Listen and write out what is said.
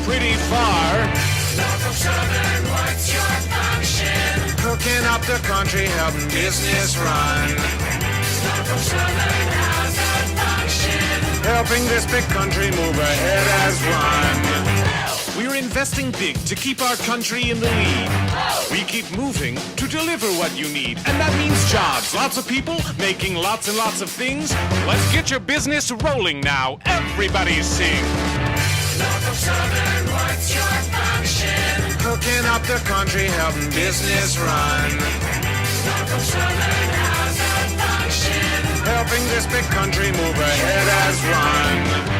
pretty far. Norfolk Southern, what's your function? Hooking up the country, helping business run. Norfolk Southern, how's that function? Helping this big country move ahead as one. We're investing big to keep our country in the lead. We keep moving to deliver what you need. And that means jobs. Lots of people making lots and lots of things. Let's get your business rolling now. Everybody sing. Norfolk Southern, what's your function? Hooking up the country, helping business run. Norfolk Southern, how's that function? Helping this big country move ahead as one.